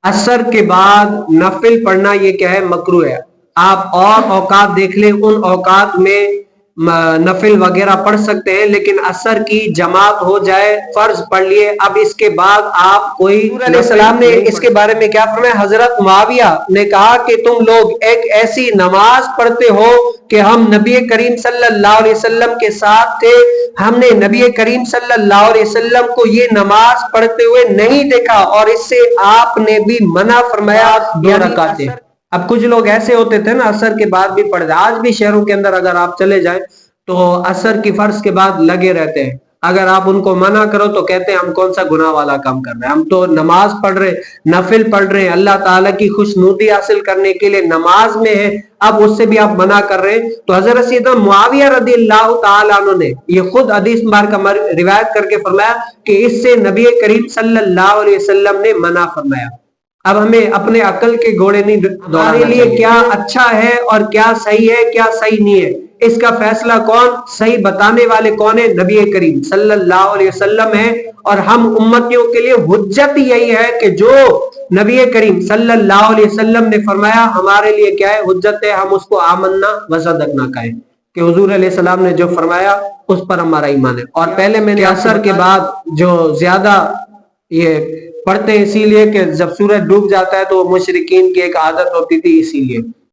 असर के बाद नफिल पढ़ना ये क्या है, मकरूह है। आप और औकात देख लें, उन औकात में नफिल वगैरह पढ़ सकते हैं, लेकिन असर की जमात हो जाए, फर्ज पढ़ लिए, अब इसके बाद आप कोई सलाम ने इसके बारे में क्या फरमाया, हजरत मुआविया ने कहा कि तुम लोग एक ऐसी नमाज पढ़ते हो कि हम नबी करीम सल्लल्लाहु अलैहि वसल्लम के साथ थे, हमने नबी करीम सल्लल्लाहु अलैहि वसल्लम को ये नमाज पढ़ते हुए नहीं देखा, और इससे आपने भी मना फरमाया 2 रकातें। अब कुछ लोग ऐसे होते थे ना, असर के बाद भी पढ़ते, आज भी शहरों के अंदर अगर आप चले जाएं तो असर की फर्ज के बाद लगे रहते हैं। अगर आप उनको मना करो तो कहते हैं हम कौन सा गुनाह वाला काम कर रहे हैं, हम तो नमाज पढ़ रहे, नफिल पढ़ रहे हैं, अल्लाह ताला की खुशनुदी हासिल करने के लिए नमाज में है, अब उससे भी आप मना कर रहे हैं। तो हजरत सैयदना मुआविया रदियल्लाहु ताला अन्हु ने ये खुद हदीस मुबारक रिवायत करके फरमाया कि इससे नबी करीम सल्लल्लाहु अलैहि वसल्लम ने मना फरमाया। अब हमें अपने अकल के घोड़े नहीं दौड़ाने, हमारे लिए क्या अच्छा है और क्या सही है, क्या सही नहीं है, इसका फैसला कौन सही बताने वाले कौन है, नबी करीम सल्लल्लाहु अलैहि वसल्लम है। और हम उम्मतियों के लिए हुज्जत यही है कि जो नबी करीम सल्लल्लाहु अलैहि वसल्लम ने फरमाया हमारे लिए क्या है, हुज्जत है, हम उसको आमन्ना वसदकना कहें कि हुजूर अलैहि सलाम ने जो फरमाया उस पर हमारा ईमान है। और पहले मैंने असर के बाद जो ज्यादा ये पढ़ते हैं इसीलिए कि जब सूरज डूब जाता है तो मुशरिकीन की एक आदत होती थी, इसीलिए